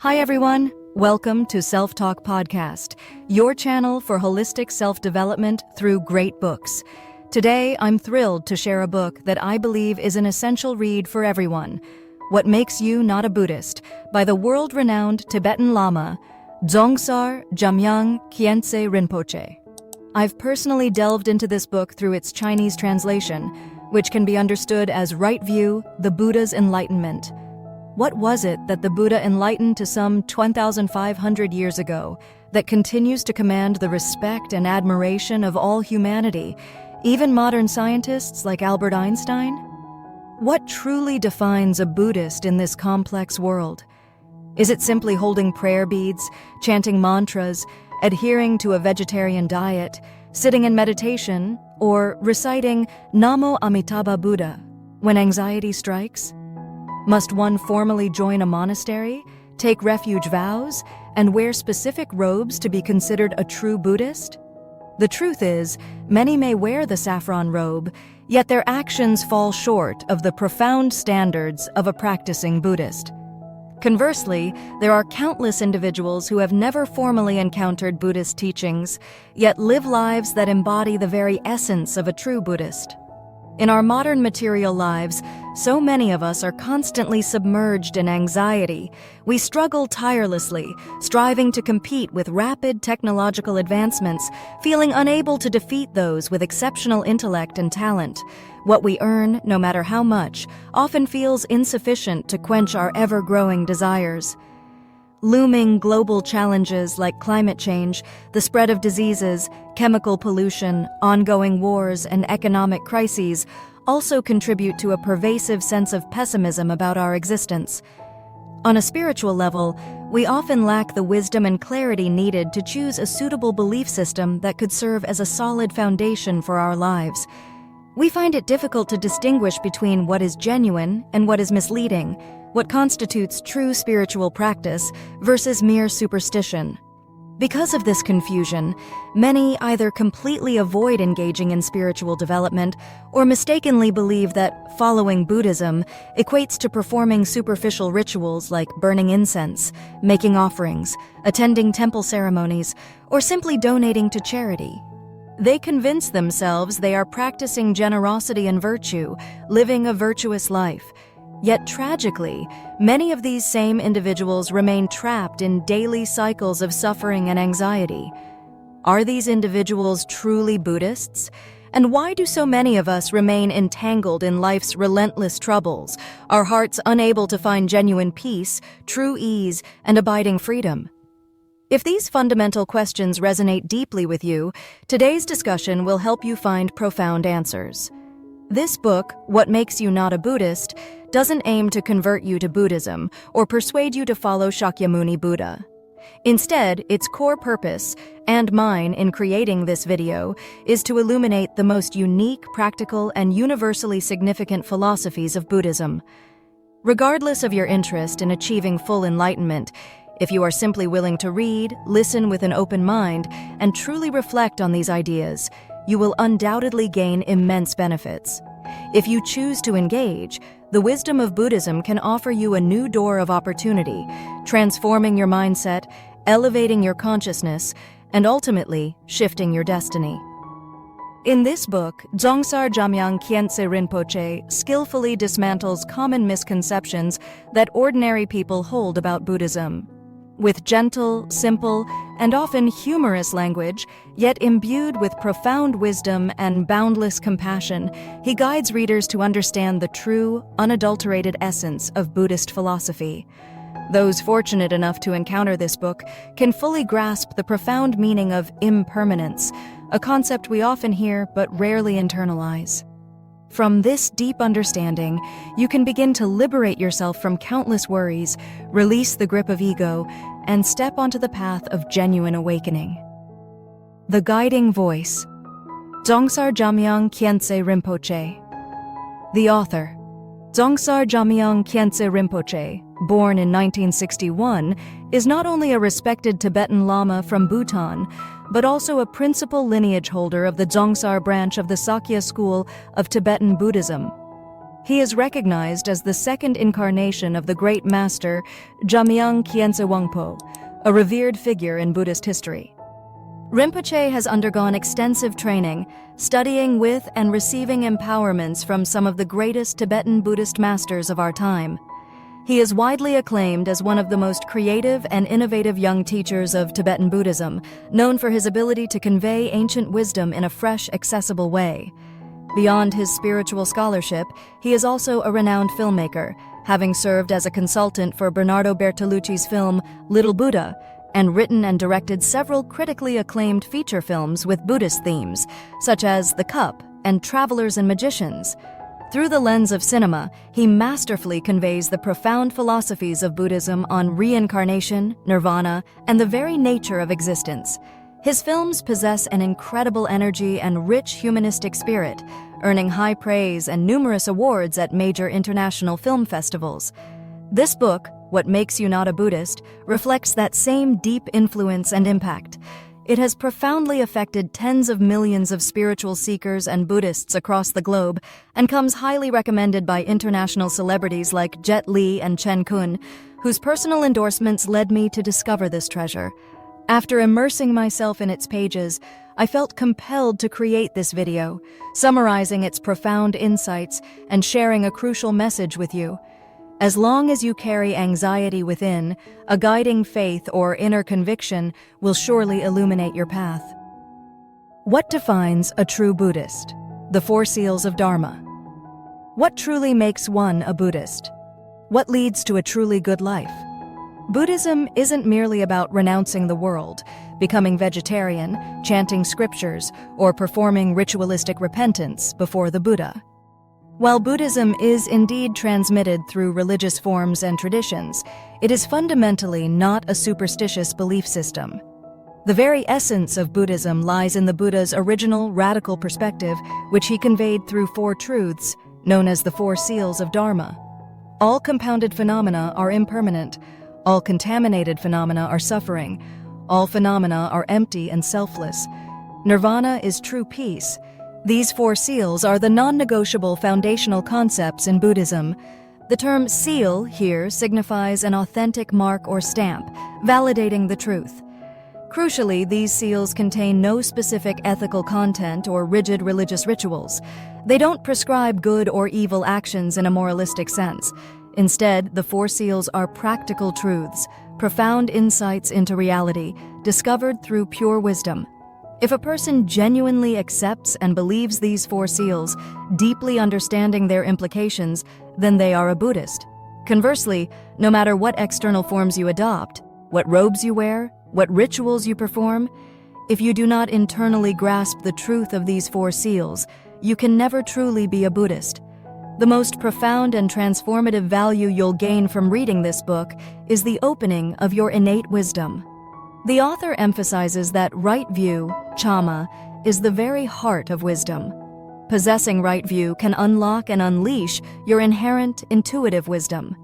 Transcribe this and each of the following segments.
Hi everyone, welcome to Self-Talk Podcast, your channel for holistic self-development through great books. Today, I'm thrilled to share a book that I believe is an essential read for everyone, What Makes You Not a Buddhist, by the world-renowned Tibetan Lama, Dzongsar Jamyang Khyentse Rinpoche. I've personally delved into this book through its Chinese translation, which can be understood as Right View, the Buddha's Enlightenment. What was it that the Buddha enlightened to some 2,500 years ago that continues to command the respect and admiration of all humanity, even modern scientists like Albert Einstein? What truly defines a Buddhist in this complex world? Is it simply holding prayer beads, chanting mantras, adhering to a vegetarian diet, sitting in meditation, or reciting Namo Amitabha Buddha when anxiety strikes? Must one formally join a monastery, take refuge vows, and wear specific robes to be considered a true Buddhist? The truth is, many may wear the saffron robe, yet their actions fall short of the profound standards of a practicing Buddhist. Conversely, there are countless individuals who have never formally encountered Buddhist teachings, yet live lives that embody the very essence of a true Buddhist. In our modern material lives, so many of us are constantly submerged in anxiety. We struggle tirelessly, striving to compete with rapid technological advancements, feeling unable to defeat those with exceptional intellect and talent. What we earn, no matter how much, often feels insufficient to quench our ever-growing desires. Looming global challenges like climate change, the spread of diseases, chemical pollution, ongoing wars, and economic crises also contribute to a pervasive sense of pessimism about our existence. On a spiritual level, we often lack the wisdom and clarity needed to choose a suitable belief system that could serve as a solid foundation for our lives. We find it difficult to distinguish between what is genuine and what is misleading, what constitutes true spiritual practice versus mere superstition. Because of this confusion, many either completely avoid engaging in spiritual development or mistakenly believe that following Buddhism equates to performing superficial rituals like burning incense, making offerings, attending temple ceremonies, or simply donating to charity. They convince themselves they are practicing generosity and virtue, living a virtuous life. Yet tragically, many of these same individuals remain trapped in daily cycles of suffering and anxiety. Are these individuals truly Buddhists? And why do so many of us remain entangled in life's relentless troubles, our hearts unable to find genuine peace, true ease, and abiding freedom? If these fundamental questions resonate deeply with you, today's discussion will help you find profound answers. This book, What Makes You Not a Buddhist, doesn't aim to convert you to Buddhism or persuade you to follow Shakyamuni Buddha. Instead, its core purpose, and mine in creating this video, is to illuminate the most unique, practical, and universally significant philosophies of Buddhism. Regardless of your interest in achieving full enlightenment, if you are simply willing to read, listen with an open mind, and truly reflect on these ideas, you will undoubtedly gain immense benefits. If you choose to engage, the wisdom of Buddhism can offer you a new door of opportunity, transforming your mindset, elevating your consciousness, and ultimately shifting your destiny. In this book, Dzongsar Jamyang Khyentse Rinpoche skillfully dismantles common misconceptions that ordinary people hold about Buddhism. With gentle, simple, and often humorous language, yet imbued with profound wisdom and boundless compassion, he guides readers to understand the true, unadulterated essence of Buddhist philosophy. Those fortunate enough to encounter this book can fully grasp the profound meaning of impermanence, a concept we often hear but rarely internalize. From this deep understanding, you can begin to liberate yourself from countless worries, release the grip of ego, and step onto the path of genuine awakening. The Guiding Voice. Dzongsar Jamyang Khyentse Rinpoche. The author. Dzongsar Jamyang Khyentse Rinpoche, born in 1961, is not only a respected Tibetan Lama from Bhutan, but also a principal lineage holder of the Dzongsar branch of the Sakya school of Tibetan Buddhism. He is recognized as the second incarnation of the great master Jamyang Khyentse Rinpoche, a revered figure in Buddhist history. Rinpoche has undergone extensive training, studying with and receiving empowerments from some of the greatest Tibetan Buddhist masters of our time. He is widely acclaimed as one of the most creative and innovative young teachers of Tibetan Buddhism, known for his ability to convey ancient wisdom in a fresh, accessible way. Beyond his spiritual scholarship, he is also a renowned filmmaker, having served as a consultant for Bernardo Bertolucci's film Little Buddha, and written and directed several critically acclaimed feature films with Buddhist themes, such as The Cup and Travelers and Magicians. Through the lens of cinema, he masterfully conveys the profound philosophies of Buddhism on reincarnation, nirvana, and the very nature of existence. His films possess an incredible energy and rich humanistic spirit, earning high praise and numerous awards at major international film festivals. This book, What Makes You Not a Buddhist, reflects that same deep influence and impact. It has profoundly affected tens of millions of spiritual seekers and Buddhists across the globe and comes highly recommended by international celebrities like Jet Li and Chen Kun, whose personal endorsements led me to discover this treasure. After immersing myself in its pages, I felt compelled to create this video, summarizing its profound insights and sharing a crucial message with you. As long as you carry anxiety within, a guiding faith or inner conviction will surely illuminate your path. What defines a true Buddhist? The Four Seals of Dharma. What truly makes one a Buddhist? What leads to a truly good life? Buddhism isn't merely about renouncing the world, becoming vegetarian, chanting scriptures, or performing ritualistic repentance before the Buddha. While Buddhism is indeed transmitted through religious forms and traditions, it is fundamentally not a superstitious belief system. The very essence of Buddhism lies in the Buddha's original radical perspective, which he conveyed through four truths, known as the Four Seals of Dharma. All compounded phenomena are impermanent. All contaminated phenomena are suffering. All phenomena are empty and selfless. Nirvana is true peace. These four seals are the non-negotiable foundational concepts in Buddhism. The term seal here signifies an authentic mark or stamp, validating the truth. Crucially, these seals contain no specific ethical content or rigid religious rituals. They don't prescribe good or evil actions in a moralistic sense. Instead, the four seals are practical truths, profound insights into reality, discovered through pure wisdom. If a person genuinely accepts and believes these four seals, deeply understanding their implications, then they are a Buddhist. Conversely, no matter what external forms you adopt, what robes you wear, what rituals you perform, if you do not internally grasp the truth of these four seals, you can never truly be a Buddhist. The most profound and transformative value you'll gain from reading this book is the opening of your innate wisdom. The author emphasizes that right view, Chama, is the very heart of wisdom. Possessing right view can unlock and unleash your inherent intuitive wisdom.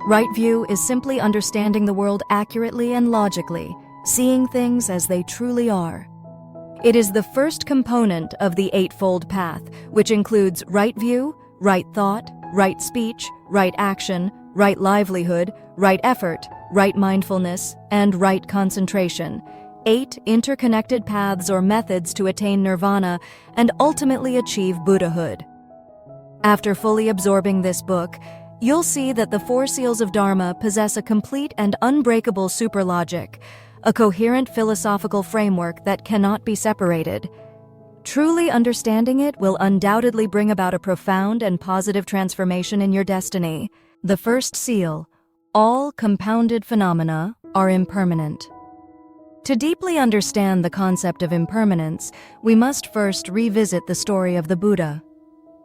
Right view is simply understanding the world accurately and logically, seeing things as they truly are. It is the first component of the Eightfold Path, which includes right view, right thought, right speech, right action, right livelihood, right effort, right mindfulness, and right concentration. 8 interconnected paths or methods to attain nirvana and ultimately achieve Buddhahood. After fully absorbing this book, you'll see that the Four Seals of Dharma possess a complete and unbreakable superlogic, a coherent philosophical framework that cannot be separated. Truly understanding it will undoubtedly bring about a profound and positive transformation in your destiny. The first seal: all compounded phenomena are impermanent. To deeply understand the concept of impermanence, we must first revisit the story of the Buddha.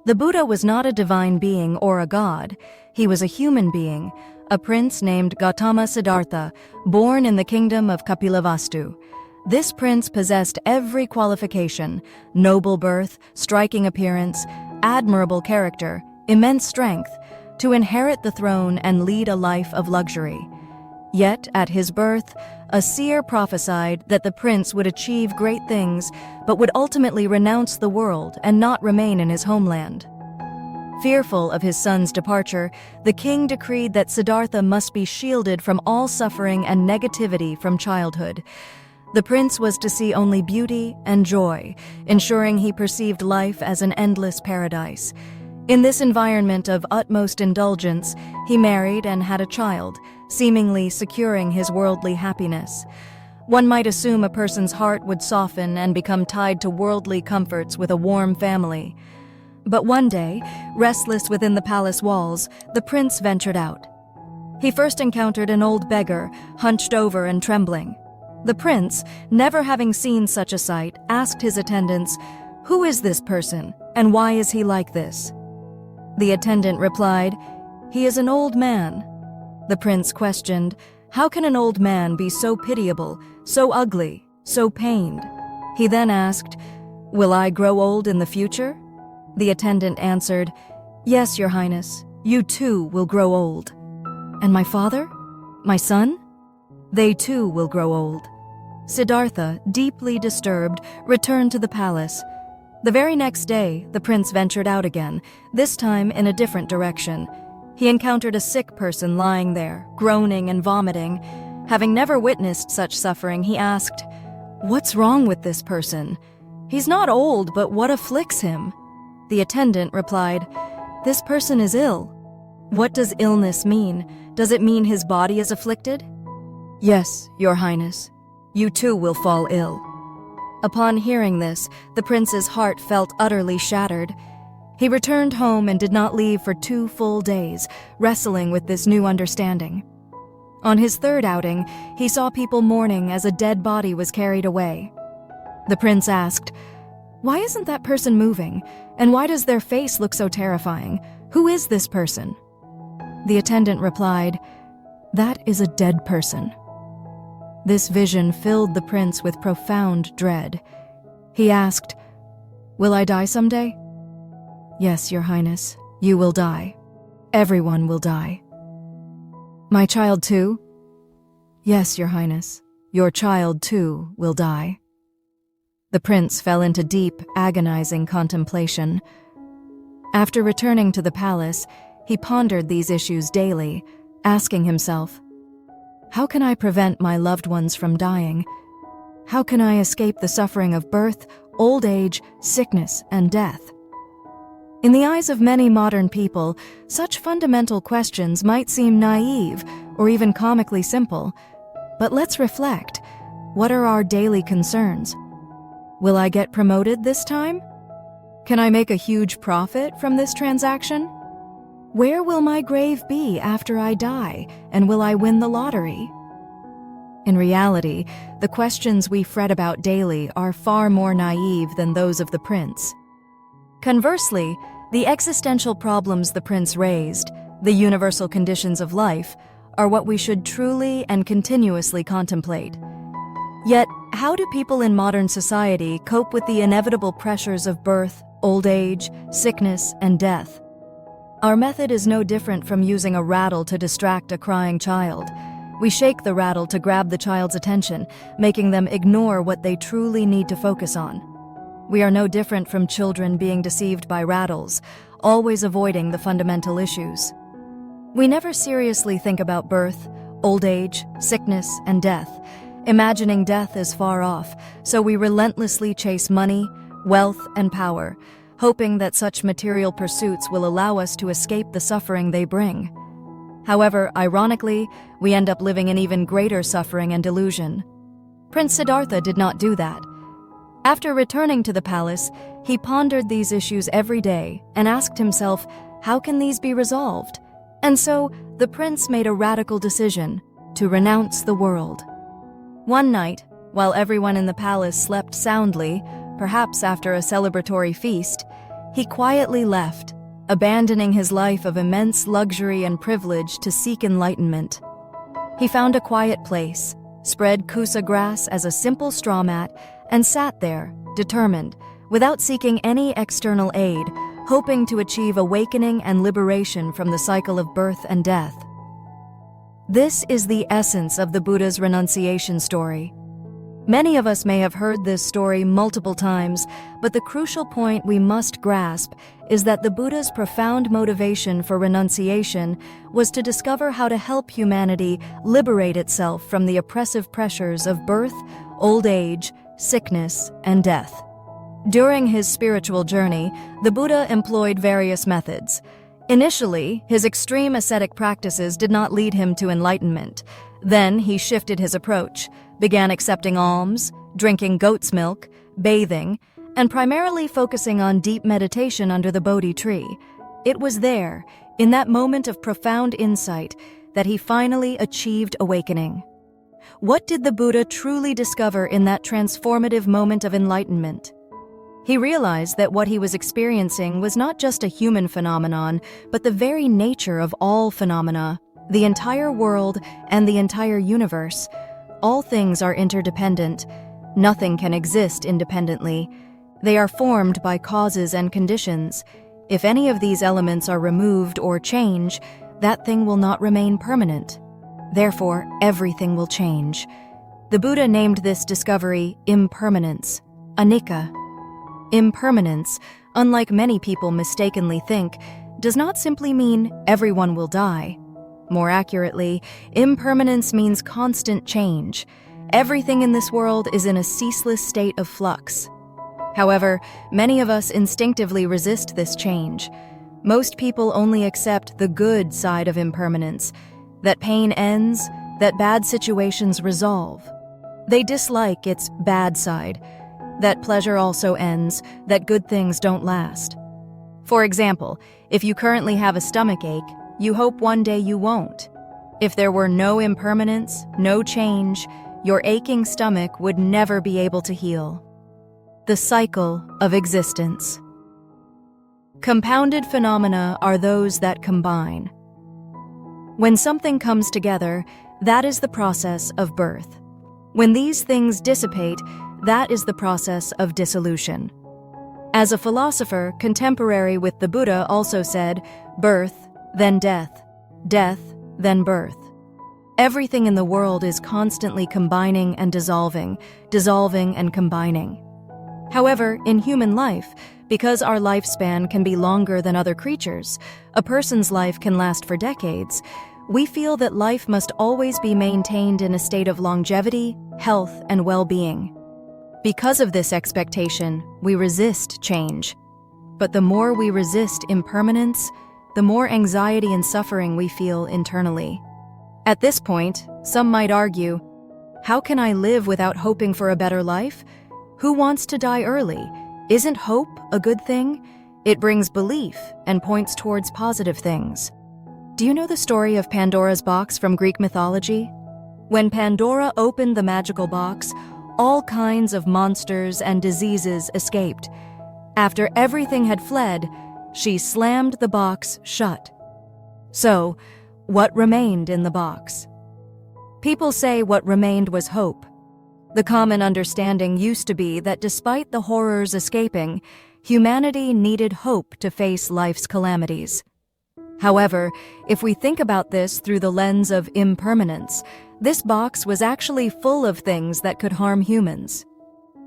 The Buddha was not a divine being or a god. He was a human being, a prince named Gautama Siddhartha, born in the kingdom of Kapilavastu. This prince possessed every qualification: noble birth, striking appearance, admirable character, immense strength, to inherit the throne and lead a life of luxury. Yet, at his birth, a seer prophesied that the prince would achieve great things, but would ultimately renounce the world and not remain in his homeland. Fearful of his son's departure, the king decreed that Siddhartha must be shielded from all suffering and negativity from childhood. The prince was to see only beauty and joy, ensuring he perceived life as an endless paradise. In this environment of utmost indulgence, he married and had a child, seemingly securing his worldly happiness. One might assume a person's heart would soften and become tied to worldly comforts with a warm family. But one day, restless within the palace walls, the prince ventured out. He first encountered an old beggar, hunched over and trembling. The prince, never having seen such a sight, asked his attendants, "Who is this person, and why is he like this?" The attendant replied, "He is an old man." The prince questioned, "How can an old man be so pitiable, so ugly, so pained?" He then asked, "Will I grow old in the future?" The attendant answered, "Yes, Your Highness, you too will grow old." "And my father? My son?" "They too will grow old." Siddhartha, deeply disturbed, returned to the palace. The very next day, the prince ventured out again, this time in a different direction. He encountered a sick person lying there, groaning and vomiting. Having never witnessed such suffering, he asked, "What's wrong with this person? He's not old, but what afflicts him?" The attendant replied, "This person is ill." "What does illness mean? Does it mean his body is afflicted?" "Yes, Your Highness. You too will fall ill." Upon hearing this, the prince's heart felt utterly shattered. He returned home and did not leave for 2 full days, wrestling with this new understanding. On his third outing, he saw people mourning as a dead body was carried away. The prince asked, "Why isn't that person moving? And why does their face look so terrifying? Who is this person?" The attendant replied, "That is a dead person." This vision filled the prince with profound dread. He asked, "Will I die someday?" "Yes, Your Highness, you will die. Everyone will die." "My child too?" "Yes, Your Highness, your child too will die." The prince fell into deep, agonizing contemplation. After returning to the palace, he pondered these issues daily, asking himself, "How can I prevent my loved ones from dying? How can I escape the suffering of birth, old age, sickness, and death?" In the eyes of many modern people, such fundamental questions might seem naive or even comically simple. But let's reflect. What are our daily concerns? Will I get promoted this time? Can I make a huge profit from this transaction? Where will my grave be after I die, and will I win the lottery? In reality, the questions we fret about daily are far more naive than those of the prince. Conversely, the existential problems the prince raised, the universal conditions of life, are what we should truly and continuously contemplate. Yet, how do people in modern society cope with the inevitable pressures of birth, old age, sickness, and death? Our method is no different from using a rattle to distract a crying child. We shake the rattle to grab the child's attention, making them ignore what they truly need to focus on. We are no different from children being deceived by rattles, always avoiding the fundamental issues. We never seriously think about birth, old age, sickness, and death, imagining death is far off, so we relentlessly chase money, wealth, and power, hoping that such material pursuits will allow us to escape the suffering they bring. However, ironically, we end up living in even greater suffering and delusion. Prince Siddhartha did not do that. After returning to the palace, he pondered these issues every day and asked himself, how can these be resolved? And so, the prince made a radical decision to renounce the world. One night, while everyone in the palace slept soundly, perhaps after a celebratory feast, he quietly left, abandoning his life of immense luxury and privilege to seek enlightenment. He found a quiet place, spread kusa grass as a simple straw mat, and sat there, determined, without seeking any external aid, hoping to achieve awakening and liberation from the cycle of birth and death. This is the essence of the Buddha's renunciation story. Many of us may have heard this story multiple times, but the crucial point we must grasp is that the Buddha's profound motivation for renunciation was to discover how to help humanity liberate itself from the oppressive pressures of birth, old age, sickness, and death. During his spiritual journey, the Buddha employed various methods. Initially, his extreme ascetic practices did not lead him to enlightenment. Then he shifted his approach, began accepting alms, drinking goat's milk, bathing, and primarily focusing on deep meditation under the Bodhi tree. It was there, in that moment of profound insight, that he finally achieved awakening. What did the Buddha truly discover in that transformative moment of enlightenment? He realized that what he was experiencing was not just a human phenomenon, but the very nature of all phenomena, the entire world and the entire universe. All things are interdependent. Nothing can exist independently. They are formed by causes and conditions. If any of these elements are removed or change, that thing will not remain permanent. Therefore, everything will change. The Buddha named this discovery impermanence, Anicca. Impermanence, unlike many people mistakenly think, does not simply mean everyone will die. More accurately, impermanence means constant change. Everything in this world is in a ceaseless state of flux. However, many of us instinctively resist this change. Most people only accept the good side of impermanence, that pain ends, that bad situations resolve. They dislike its bad side, that pleasure also ends, that good things don't last. For example, if you currently have a stomach ache, you hope one day you won't. If there were no impermanence, no change, your aching stomach would never be able to heal. The cycle of existence. Compounded phenomena are those that combine. When something comes together, that is the process of birth. When these things dissipate, that is the process of dissolution. As a philosopher contemporary with the Buddha also said, birth, then death, death, then birth. Everything in the world is constantly combining and dissolving and combining. However, in human life, because our lifespan can be longer than other creatures, a person's life can last for decades, we feel that life must always be maintained in a state of longevity, health, and well-being. Because of this expectation, we resist change. But the more we resist impermanence, the more anxiety and suffering we feel internally. At this point, some might argue, how can I live without hoping for a better life? Who wants to die early? Isn't hope a good thing? It brings belief and points towards positive things. Do you know the story of Pandora's box from Greek mythology? When Pandora opened the magical box, all kinds of monsters and diseases escaped. After everything had fled, she slammed the box shut. So, what remained in the box? People say what remained was hope. The common understanding used to be that despite the horrors escaping, humanity needed hope to face life's calamities. However, if we think about this through the lens of impermanence, this box was actually full of things that could harm humans.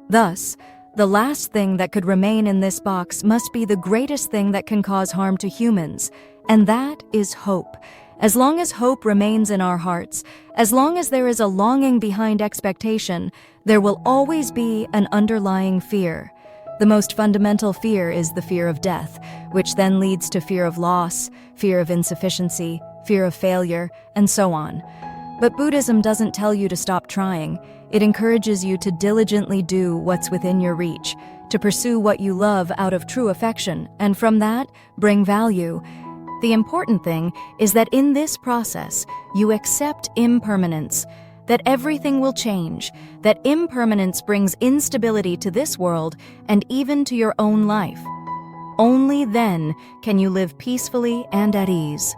Thus, the last thing that could remain in this box must be the greatest thing that can cause harm to humans, and that is hope. As long as hope remains in our hearts, as long as there is a longing behind expectation, there will always be an underlying fear. The most fundamental fear is the fear of death, which then leads to fear of loss, fear of insufficiency, fear of failure, and so on. But Buddhism doesn't tell you to stop trying. It encourages you to diligently do what's within your reach, to pursue what you love out of true affection, and from that, bring value. The important thing is that in this process, you accept impermanence, that everything will change, that impermanence brings instability to this world and even to your own life. Only then can you live peacefully and at ease.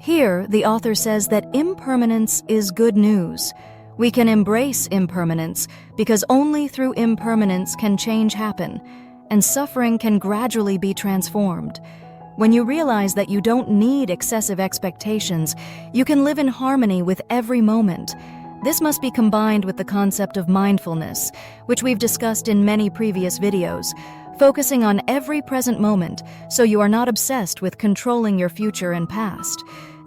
Here, the author says that impermanence is good news. We can embrace impermanence because only through impermanence can change happen, and suffering can gradually be transformed. When you realize that you don't need excessive expectations, you can live in harmony with every moment. This must be combined with the concept of mindfulness, which we've discussed in many previous videos, focusing on every present moment so you are not obsessed with controlling your future and past.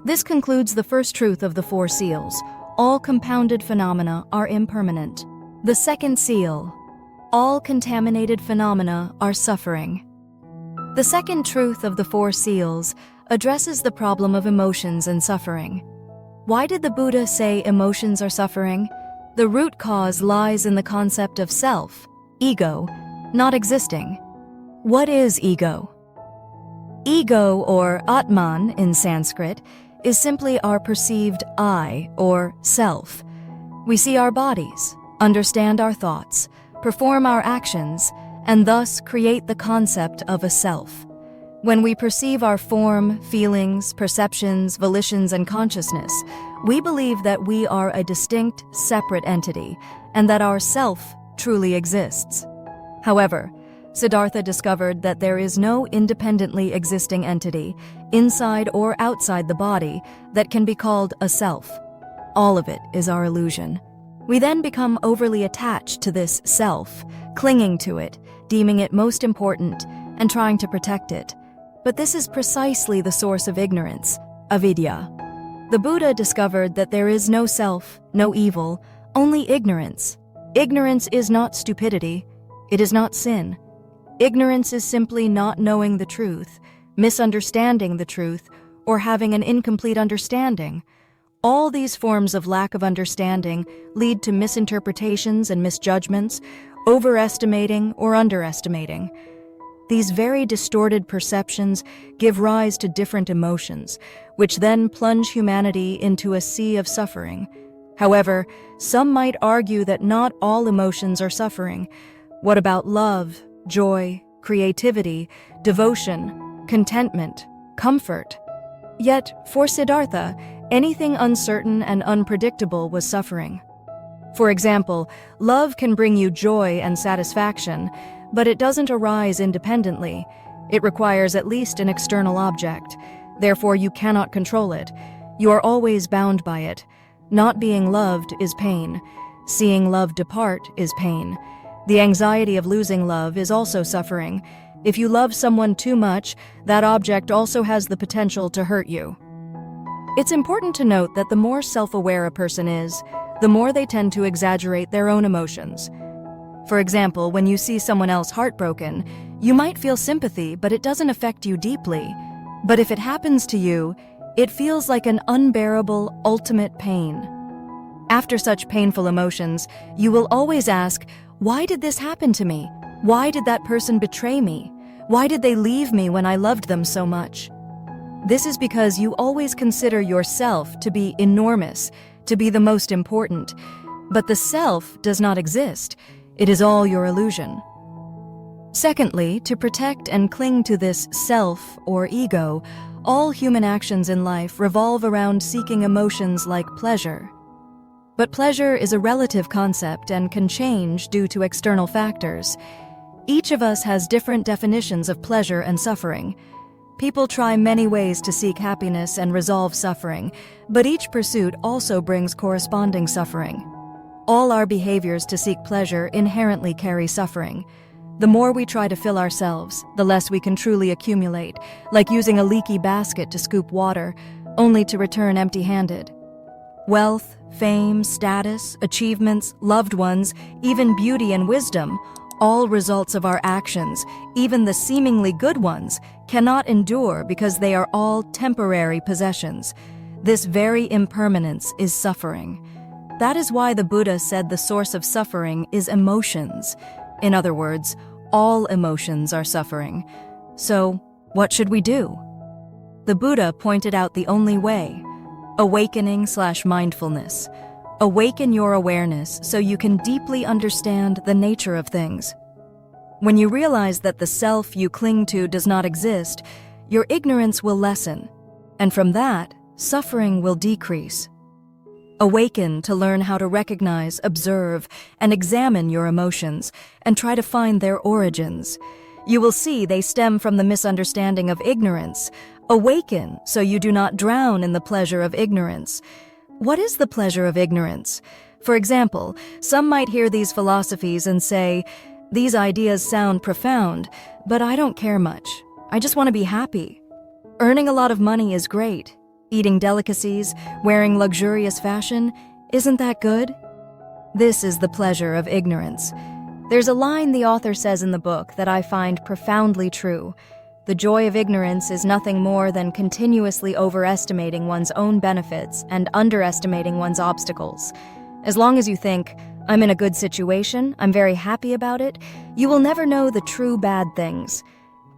This concludes the first truth of the Four Seals. All compounded phenomena are impermanent. The second seal. All contaminated phenomena are suffering. The second truth of the Four Seals addresses the problem of emotions and suffering. Why did the Buddha say emotions are suffering? The root cause lies in the concept of self, ego, not existing. What is ego? Ego, or Atman in Sanskrit, is simply our perceived I, or self. We see our bodies, understand our thoughts, perform our actions, and thus create the concept of a self. When we perceive our form, feelings, perceptions, volitions, and consciousness, we believe that we are a distinct, separate entity, and that our self truly exists. However, Siddhartha discovered that there is no independently existing entity, inside or outside the body, that can be called a self. All of it is our illusion. We then become overly attached to this self, clinging to it, deeming it most important, and trying to protect it. But this is precisely the source of ignorance, avidya. The Buddha discovered that there is no self, no evil, only ignorance. Ignorance is not stupidity. It is not sin. Ignorance is simply not knowing the truth, misunderstanding the truth, or having an incomplete understanding. All these forms of lack of understanding lead to misinterpretations and misjudgments, overestimating or underestimating. These very distorted perceptions give rise to different emotions, which then plunge humanity into a sea of suffering. However, some might argue that not all emotions are suffering. What about love, joy, creativity, devotion, contentment, comfort? Yet, for Siddhartha, anything uncertain and unpredictable was suffering. For example, love can bring you joy and satisfaction, but it doesn't arise independently. It requires at least an external object. Therefore, you cannot control it. You are always bound by it. Not being loved is pain. Seeing love depart is pain. The anxiety of losing love is also suffering. If you love someone too much, that object also has the potential to hurt you. It's important to note that the more self-aware a person is, the more they tend to exaggerate their own emotions. For example, when you see someone else heartbroken, you might feel sympathy, but it doesn't affect you deeply. But if it happens to you, it feels like an unbearable, ultimate pain. After such painful emotions, you will always ask, why did this happen to me? Why did that person betray me? Why did they leave me when I loved them so much? This is because you always consider yourself to be enormous, to be the most important. But the self does not exist. It is all your illusion. Secondly, to protect and cling to this self or ego, all human actions in life revolve around seeking emotions like pleasure. But pleasure is a relative concept and can change due to external factors. Each of us has different definitions of pleasure and suffering. People try many ways to seek happiness and resolve suffering, but each pursuit also brings corresponding suffering. All our behaviors to seek pleasure inherently carry suffering. The more we try to fill ourselves, the less we can truly accumulate, like using a leaky basket to scoop water, only to return empty-handed. Wealth, fame, status, achievements, loved ones, even beauty and wisdom, all results of our actions, even the seemingly good ones, cannot endure because they are all temporary possessions. This very impermanence is suffering. That is why the Buddha said the source of suffering is emotions. In other words, all emotions are suffering. So, what should we do? The Buddha pointed out the only way: awakening/mindfulness. Awaken your awareness so you can deeply understand the nature of things. When you realize that the self you cling to does not exist, your ignorance will lessen, and from that, suffering will decrease. Awaken to learn how to recognize, observe, and examine your emotions, and try to find their origins. You will see they stem from the misunderstanding of ignorance. Awaken so you do not drown in the pleasure of ignorance. What is the pleasure of ignorance? For example, some might hear these philosophies and say, "These ideas sound profound, but I don't care much. I just want to be happy. Earning a lot of money is great. Eating delicacies, wearing luxurious fashion, isn't that good?" This is the pleasure of ignorance. There's a line the author says in the book that I find profoundly true. The joy of ignorance is nothing more than continuously overestimating one's own benefits and underestimating one's obstacles. As long as you think, "I'm in a good situation, I'm very happy about it," you will never know the true bad things.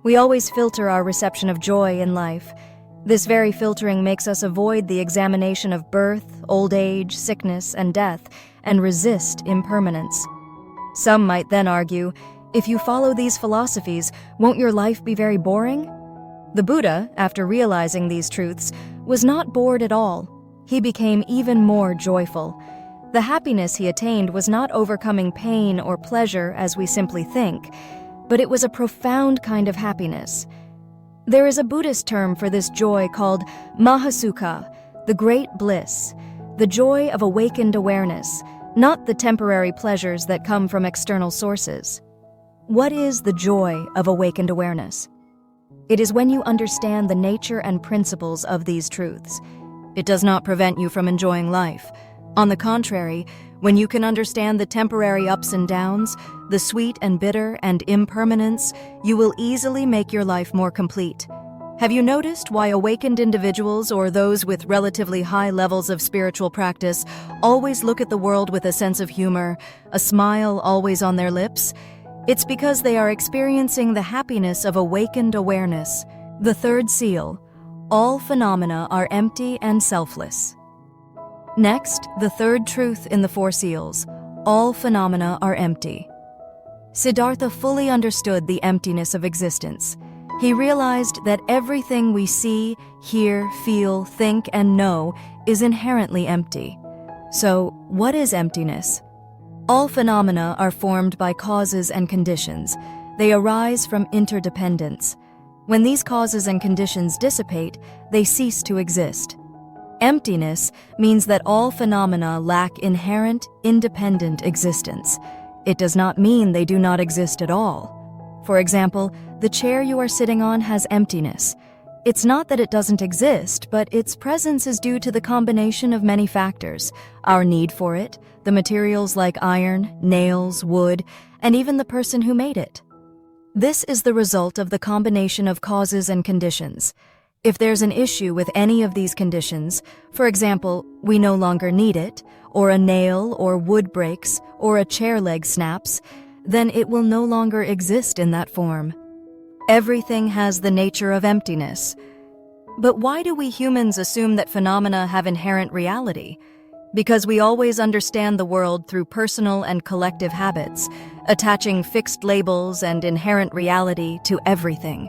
We always filter our reception of joy in life. This very filtering makes us avoid the examination of birth, old age, sickness, and death, and resist impermanence. Some might then argue, if you follow these philosophies, won't your life be very boring? The Buddha, after realizing these truths, was not bored at all. He became even more joyful. The happiness he attained was not overcoming pain or pleasure as we simply think, but it was a profound kind of happiness. There is a Buddhist term for this joy called Mahasukha, the great bliss, the joy of awakened awareness, not the temporary pleasures that come from external sources. What is the joy of awakened awareness? It is when you understand the nature and principles of these truths. It does not prevent you from enjoying life. On the contrary, when you can understand the temporary ups and downs, the sweet and bitter and impermanence, you will easily make your life more complete. Have you noticed why awakened individuals or those with relatively high levels of spiritual practice always look at the world with a sense of humor, a smile always on their lips? It's because they are experiencing the happiness of awakened awareness. The third seal: all phenomena are empty and selfless. Next, the third truth in the Four Seals: all phenomena are empty. Siddhartha fully understood the emptiness of existence. He realized that everything we see, hear, feel, think, and know is inherently empty. So, what is emptiness? All phenomena are formed by causes and conditions. They arise from interdependence. When these causes and conditions dissipate, they cease to exist. Emptiness means that all phenomena lack inherent, independent existence. It does not mean they do not exist at all. For example, the chair you are sitting on has emptiness. It's not that it doesn't exist, but its presence is due to the combination of many factors: our need for it, the materials like iron, nails, wood, and even the person who made it. This is the result of the combination of causes and conditions. If there's an issue with any of these conditions, for example, we no longer need it, or a nail or wood breaks, or a chair leg snaps, then it will no longer exist in that form. Everything has the nature of emptiness. But why do we humans assume that phenomena have inherent reality? Because we always understand the world through personal and collective habits, attaching fixed labels and inherent reality to everything.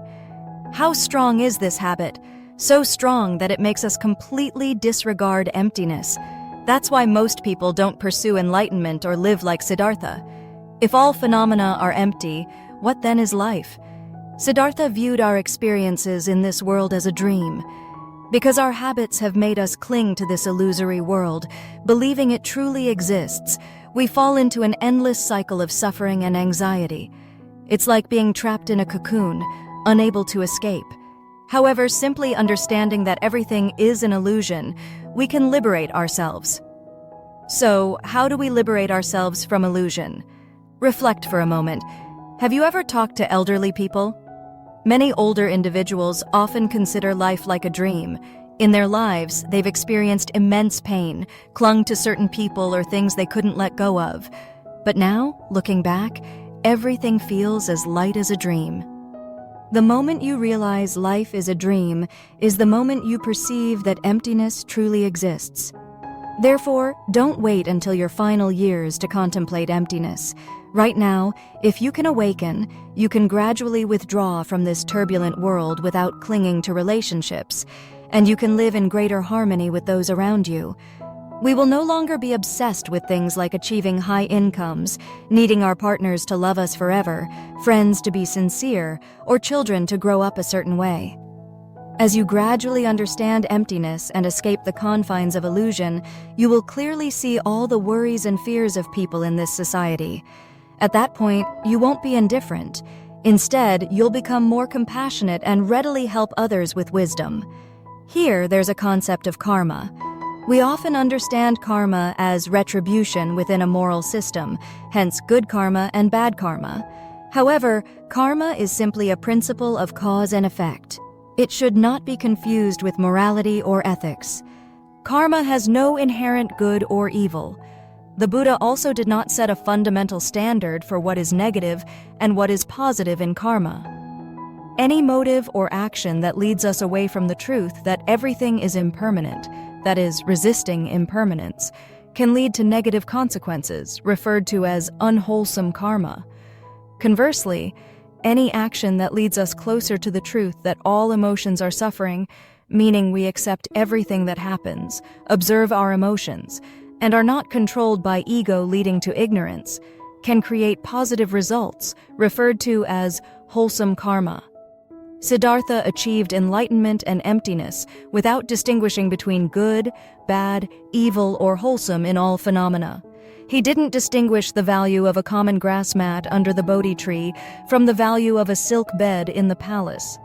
How strong is this habit? So strong that it makes us completely disregard emptiness. That's why most people don't pursue enlightenment or live like Siddhartha. If all phenomena are empty, what then is life? Siddhartha viewed our experiences in this world as a dream. Because our habits have made us cling to this illusory world, believing it truly exists, we fall into an endless cycle of suffering and anxiety. It's like being trapped in a cocoon, unable to escape. However, simply understanding that everything is an illusion, we can liberate ourselves. So, how do we liberate ourselves from illusion? Reflect for a moment. Have you ever talked to elderly people? Many older individuals often consider life like a dream. In their lives, they've experienced immense pain, clung to certain people or things they couldn't let go of. But now, looking back, everything feels as light as a dream. The moment you realize life is a dream is the moment you perceive that emptiness truly exists. Therefore, don't wait until your final years to contemplate emptiness. Right now, if you can awaken, you can gradually withdraw from this turbulent world without clinging to relationships, and you can live in greater harmony with those around you. We will no longer be obsessed with things like achieving high incomes, needing our partners to love us forever, friends to be sincere, or children to grow up a certain way. As you gradually understand emptiness and escape the confines of illusion, you will clearly see all the worries and fears of people in this society. At that point, you won't be indifferent. Instead, you'll become more compassionate and readily help others with wisdom. Here, there's a concept of karma. We often understand karma as retribution within a moral system, hence good karma and bad karma. However, karma is simply a principle of cause and effect. It should not be confused with morality or ethics. Karma has no inherent good or evil. The Buddha also did not set a fundamental standard for what is negative and what is positive in karma. Any motive or action that leads us away from the truth that everything is impermanent, that is, resisting impermanence, can lead to negative consequences, referred to as unwholesome karma. Conversely, any action that leads us closer to the truth that all emotions are suffering, meaning we accept everything that happens, observe our emotions, and are not controlled by ego leading to ignorance, can create positive results, referred to as wholesome karma. Siddhartha achieved enlightenment and emptiness without distinguishing between good, bad, evil, or wholesome in all phenomena. He didn't distinguish the value of a common grass mat under the Bodhi tree from the value of a silk bed in the palace.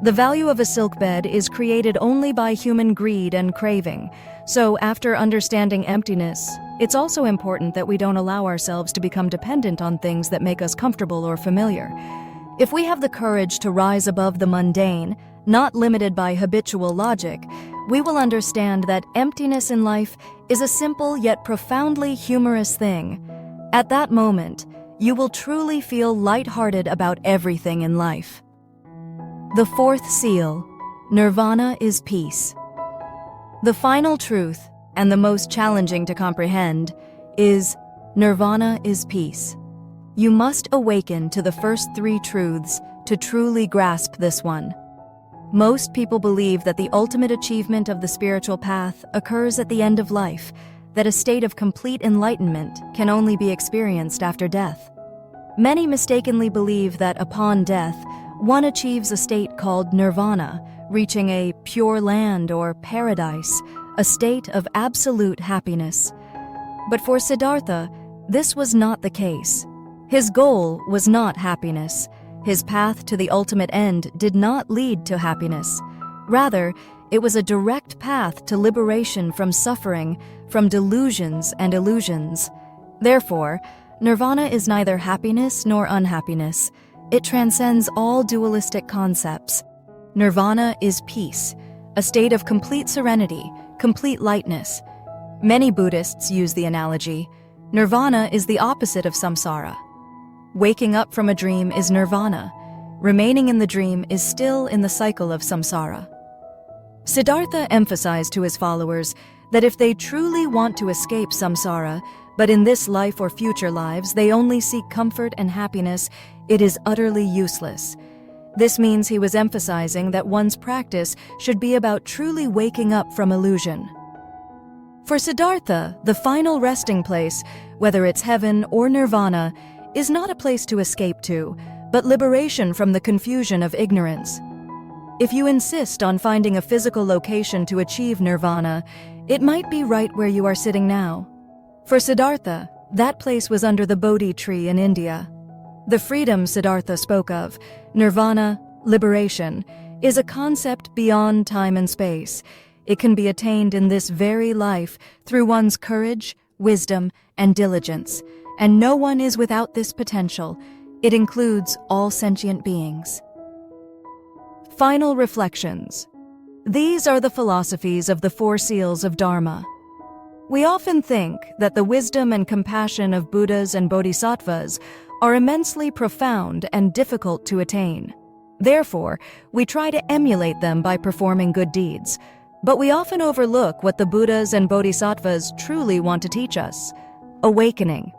The value of a silk bed is created only by human greed and craving, so after understanding emptiness, it's also important that we don't allow ourselves to become dependent on things that make us comfortable or familiar. If we have the courage to rise above the mundane, not limited by habitual logic, we will understand that emptiness in life is a simple yet profoundly humorous thing. At that moment, you will truly feel lighthearted about everything in life. The fourth seal, Nirvana is peace. The final truth, and the most challenging to comprehend, is Nirvana is peace. You must awaken to the first three truths to truly grasp this one. Most people believe that the ultimate achievement of the spiritual path occurs at the end of life, that a state of complete enlightenment can only be experienced after death. Many mistakenly believe that upon death, one achieves a state called nirvana, reaching a pure land or paradise, a state of absolute happiness. But for Siddhartha, this was not the case. His goal was not happiness. His path to the ultimate end did not lead to happiness. Rather, it was a direct path to liberation from suffering, from delusions and illusions. Therefore, nirvana is neither happiness nor unhappiness. It transcends all dualistic concepts. Nirvana is peace, a state of complete serenity, complete lightness. Many Buddhists use the analogy, nirvana is the opposite of samsara. Waking up from a dream is nirvana. Remaining in the dream is still in the cycle of samsara. Siddhartha emphasized to his followers that if they truly want to escape samsara, but in this life or future lives they only seek comfort and happiness, it is utterly useless. This means he was emphasizing that one's practice should be about truly waking up from illusion. For Siddhartha, the final resting place, whether it's heaven or nirvana, is not a place to escape to, but liberation from the confusion of ignorance. If you insist on finding a physical location to achieve nirvana, it might be right where you are sitting now. For Siddhartha, that place was under the Bodhi tree in India. The freedom Siddhartha spoke of, nirvana, liberation, is a concept beyond time and space. It can be attained in this very life through one's courage, wisdom, and diligence. And no one is without this potential. It includes all sentient beings. Final reflections. These are the philosophies of the Four Seals of Dharma. We often think that the wisdom and compassion of Buddhas and Bodhisattvas are immensely profound and difficult to attain. Therefore, we try to emulate them by performing good deeds. But we often overlook what the Buddhas and Bodhisattvas truly want to teach us. Awakening.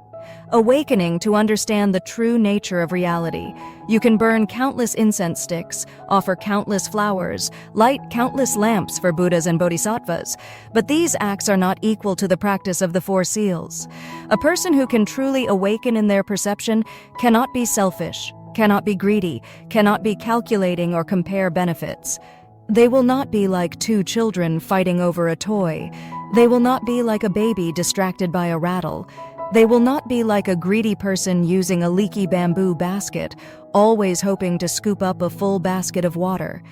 Awakening to understand the true nature of reality. You can burn countless incense sticks, offer countless flowers, light countless lamps for Buddhas and Bodhisattvas, but these acts are not equal to the practice of the Four Seals. A person who can truly awaken in their perception cannot be selfish, cannot be greedy, cannot be calculating or compare benefits. They will not be like two children fighting over a toy. They will not be like a baby distracted by a rattle. They will not be like a greedy person using a leaky bamboo basket, always hoping to scoop up a full basket of water.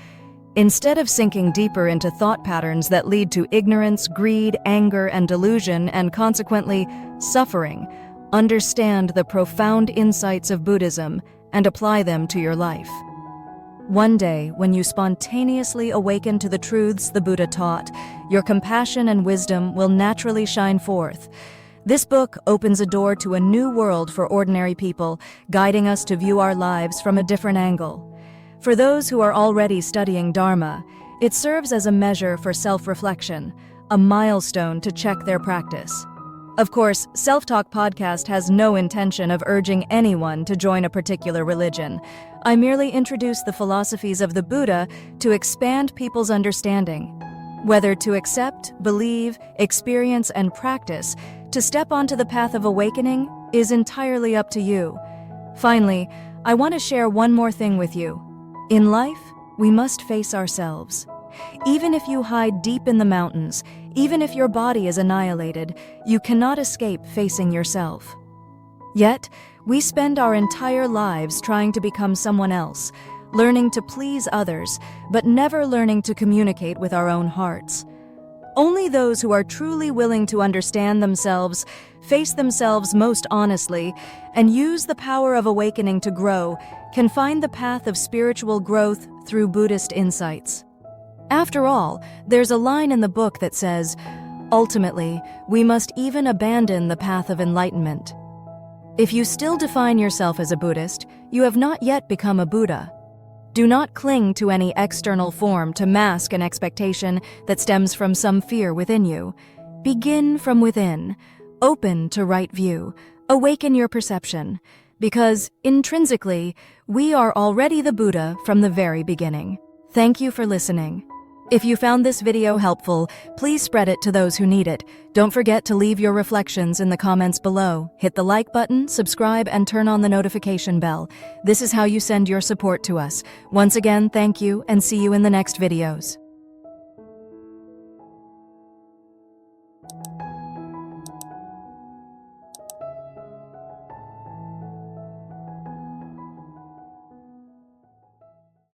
Instead of sinking deeper into thought patterns that lead to ignorance, greed, anger, and delusion, and consequently suffering, understand the profound insights of Buddhism and apply them to your life. One day, when you spontaneously awaken to the truths the Buddha taught, your compassion and wisdom will naturally shine forth. This book opens a door to a new world for ordinary people, guiding us to view our lives from a different angle. For those who are already studying Dharma, it serves as a measure for self-reflection, a milestone to check their practice. Of course, Self-Talk Podcast has no intention of urging anyone to join a particular religion. I merely introduce the philosophies of the Buddha to expand people's understanding. Whether to accept, believe, experience, and practice, to step onto the path of awakening is entirely up to you. Finally, I want to share one more thing with you. In life, we must face ourselves. Even if you hide deep in the mountains, even if your body is annihilated, you cannot escape facing yourself. Yet, we spend our entire lives trying to become someone else, learning to please others, but never learning to communicate with our own hearts. Only those who are truly willing to understand themselves, face themselves most honestly, and use the power of awakening to grow can find the path of spiritual growth through Buddhist insights. After all, there's a line in the book that says, "Ultimately, we must even abandon the path of enlightenment." If you still define yourself as a Buddhist, you have not yet become a Buddha. Do not cling to any external form to mask an expectation that stems from some fear within you. Begin from within, open to right view, awaken your perception, because intrinsically, we are already the Buddha from the very beginning. Thank you for listening. If you found this video helpful, please spread it to those who need it. Don't forget to leave your reflections in the comments below. Hit the like button, subscribe, and turn on the notification bell. This is how you send your support to us. Once again, thank you, and see you in the next videos.